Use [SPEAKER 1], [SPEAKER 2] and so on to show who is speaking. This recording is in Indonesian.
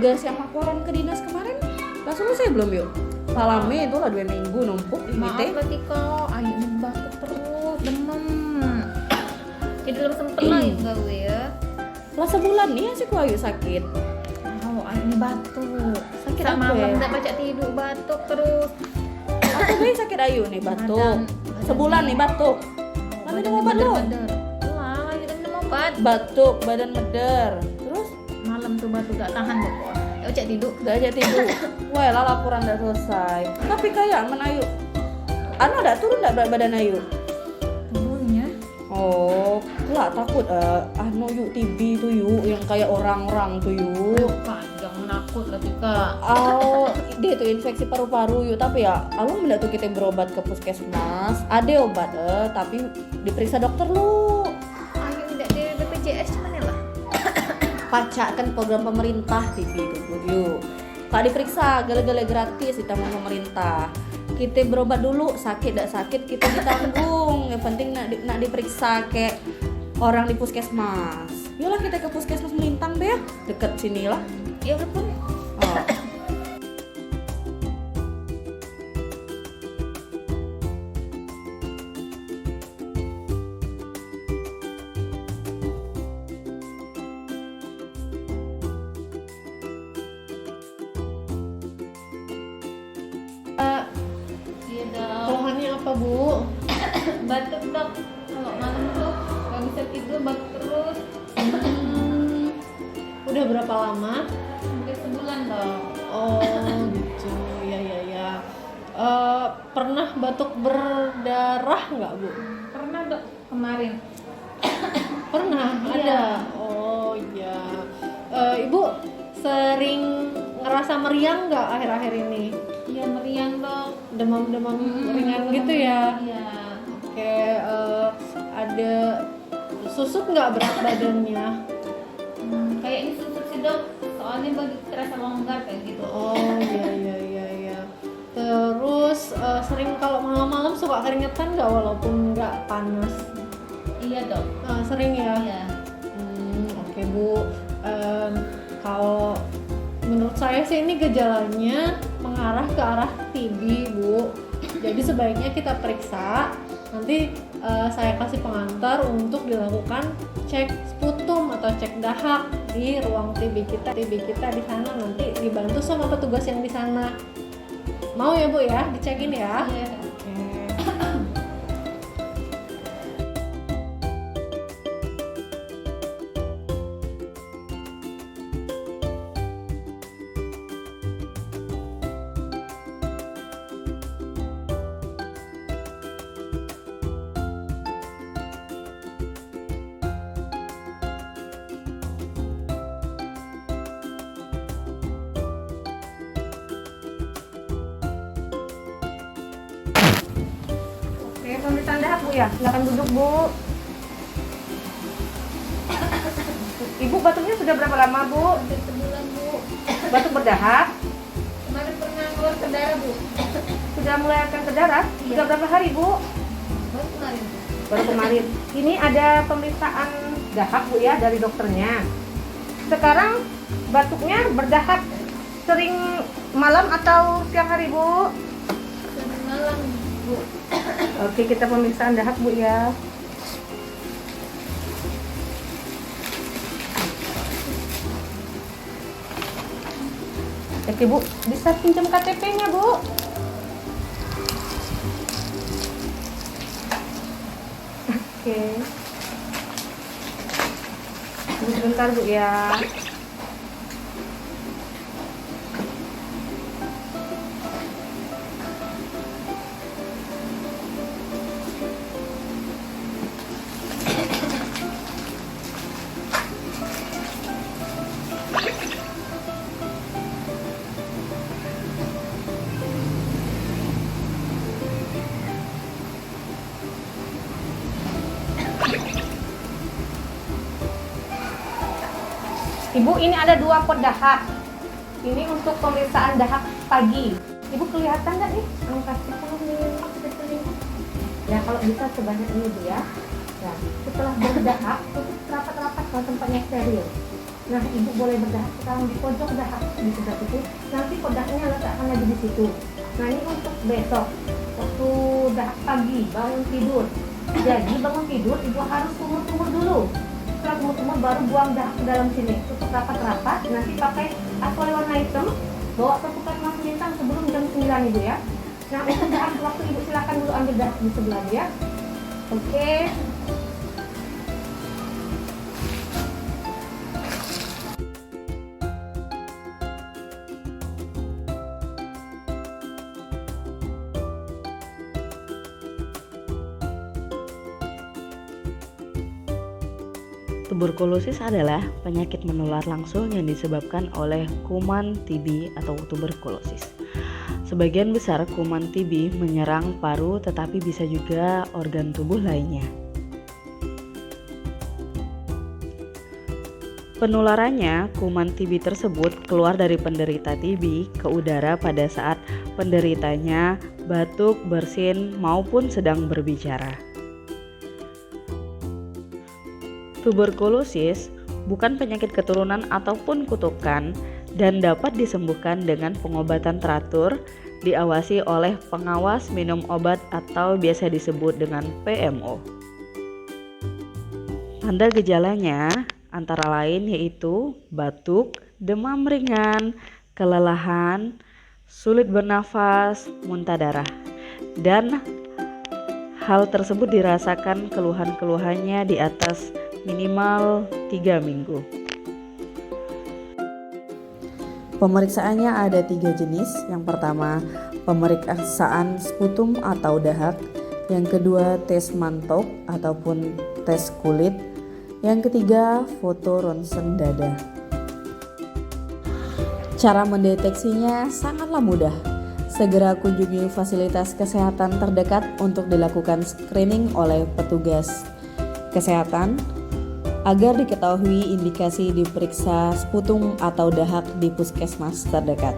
[SPEAKER 1] tugas yang laporan ke dinas kemarin udah selesai belum yuk? Salame itu lah 2 minggu numpuk di
[SPEAKER 2] Maaf
[SPEAKER 1] teh.
[SPEAKER 2] lah Tika, ayo nih batuk terus, demam. Jadi belum sempet lah ya gawe ya.
[SPEAKER 1] Lah sebulan nih ya sih ku ayu sakit.
[SPEAKER 2] Oh, ayo nih batuk.
[SPEAKER 1] Sakit
[SPEAKER 2] Sak
[SPEAKER 1] apa
[SPEAKER 2] malam
[SPEAKER 1] ya?
[SPEAKER 2] enggak baca tidur batuk terus.
[SPEAKER 1] Aku gue sakit ayu nih batuk.
[SPEAKER 2] Badan-
[SPEAKER 1] Sebulan nih batuk. Lah minum obat lu.
[SPEAKER 2] Wah, ayo kita minum obat.
[SPEAKER 1] Batuk, badan meder. Terus
[SPEAKER 2] Malam tuh batuk gak tahan kok. Ayo cek tidur.
[SPEAKER 1] udah aja tidur. Wah, lah laporan udah selesai. Tapi kayak menayu. Anu ada turun enggak berat badan ayu?
[SPEAKER 2] Turunnya.
[SPEAKER 1] Oh, lah takut anu yuk TB tuh yuk yang kayak orang-orang tuh yuk.
[SPEAKER 2] Kak, jangan nakut lah Tika.
[SPEAKER 1] Oh, dia tuh infeksi paru-paru yuk, tapi ya alun bila tuh kita berobat ke puskesmas, ada obat tapi diperiksa dokter lu.
[SPEAKER 2] Ayo tidak di BPJS cuman ya lah.
[SPEAKER 1] Pacak kan program pemerintah TB itu yuk. Pak diperiksa gale-gale gratis ditanggung pemerintah. Kita berobat dulu, sakit tidak sakit kita ditanggung. Yang penting nak diperiksa kayak orang di puskesmas. Yolah kita ke puskesmas Melintang be ya, deket sini lah.
[SPEAKER 2] Ya udah pun.
[SPEAKER 1] Oh.
[SPEAKER 2] Iya dong.
[SPEAKER 3] Keluhannya apa, Bu?
[SPEAKER 2] Batuk dok. Kalau malam tuh gak bisa tidur batuk terus.
[SPEAKER 3] Udah berapa lama?
[SPEAKER 2] Hampir sebulan dong.
[SPEAKER 3] Oh, gitu. Ya. Pernah batuk berdarah nggak, Bu?
[SPEAKER 2] Pernah dok kemarin.
[SPEAKER 3] Pernah,
[SPEAKER 2] Iya.
[SPEAKER 3] ada. Oh, iya. Ibu sering ngerasa meriang nggak akhir-akhir ini?
[SPEAKER 2] Iya meriang dok.
[SPEAKER 3] Demam-demam ringan gitu ya?
[SPEAKER 2] Iya.
[SPEAKER 3] Oke, ada susut nggak berat badannya?
[SPEAKER 2] Kayak ini susut sih dok. Soalnya bagi terasa longgar kayak gitu.
[SPEAKER 3] Oh, iya. Terus sering kalau malam-malam suka keringetan nggak walaupun nggak panas?
[SPEAKER 2] Iya dok.
[SPEAKER 3] Sering ya?
[SPEAKER 2] Iya.
[SPEAKER 3] Oke, Bu. Kalau menurut saya sih ini gejalanya mengarah ke arah TB, Bu. Jadi sebaiknya kita periksa. Nanti saya kasih pengantar untuk dilakukan cek sputum atau cek dahak di ruang TB kita. TB kita di sana nanti dibantu sama petugas yang di sana. Mau ya, Bu ya? Dicekin ya?
[SPEAKER 2] Iya.
[SPEAKER 3] Oke. Oke, pemeriksaan dahak, Bu ya. Silakan duduk, Bu. Ibu batuknya sudah berapa lama, Bu?
[SPEAKER 2] Hampir sebulan bu.
[SPEAKER 3] Batuk berdahak?
[SPEAKER 2] Kemarin pernah keluar ke darah bu.
[SPEAKER 3] Sudah mulai akan ke darah?
[SPEAKER 2] Iya.
[SPEAKER 3] Sudah berapa hari, Bu?
[SPEAKER 2] Baru kemarin bu.
[SPEAKER 3] Baru kemarin. Ini ada pemeriksaan dahak, Bu ya, dari dokternya. Sekarang batuknya berdahak sering malam atau siang hari, Bu?
[SPEAKER 2] Sering malam bu.
[SPEAKER 3] Oke, kita pemeriksaan dahak, Bu ya. Oke, Bu, bisa pinjam KTP-nya, Bu? Oke. Tunggu sebentar, Bu ya. Ibu, ini ada 2 pot dahak. Ini untuk pemeriksaan dahak pagi. Ibu kelihatan nggak nih? Kasih ya, kalau bisa sebanyak ini, Bu ya. Ya, setelah berdahak, tutup rapat-rapat kalau tempatnya steril.
[SPEAKER 4] Nah, ibu boleh berdahak sekarang di pojok dahak di sebelah situ. Nanti kodaknya letakkan lagi di situ. Nah, ini untuk besok waktu dahak pagi bangun tidur. Jadi bangun tidur ibu harus kumur-kumur dulu. Setelah kumur-kumur baru buang dahak ke dalam sini. Tutup rapat-rapat. Nanti pakai aspal warna hitam. Bawa ke puskesmas Melintang sebelum jam 9 ibu ya. Nah, untuk dahak waktu ibu silakan dulu ambil dahak di sebelah ya. Oke.
[SPEAKER 1] Tuberkulosis adalah penyakit menular langsung yang disebabkan oleh kuman TB atau tuberkulosis. Sebagian besar kuman TB menyerang paru tetapi bisa juga organ tubuh lainnya. Penularannya, kuman TB tersebut keluar dari penderita TB ke udara pada saat penderitanya batuk, bersin, maupun sedang berbicara. Tuberkulosis bukan penyakit keturunan ataupun kutukan dan dapat disembuhkan dengan pengobatan teratur, diawasi oleh pengawas minum obat atau biasa disebut dengan PMO. Tanda gejalanya antara lain yaitu batuk, demam ringan, kelelahan, sulit bernafas, muntah darah, dan hal tersebut dirasakan keluhan-keluhannya di atas minimal 3 minggu. Pemeriksaannya ada 3 jenis. Yang pertama, pemeriksaan sputum atau dahak. Yang kedua, tes mantok ataupun tes kulit. Yang ketiga, foto ronsen dada. Cara mendeteksinya sangatlah mudah. Segera kunjungi fasilitas kesehatan terdekat untuk dilakukan screening oleh petugas kesehatan agar diketahui indikasi diperiksa sputum atau dahak di puskesmas terdekat.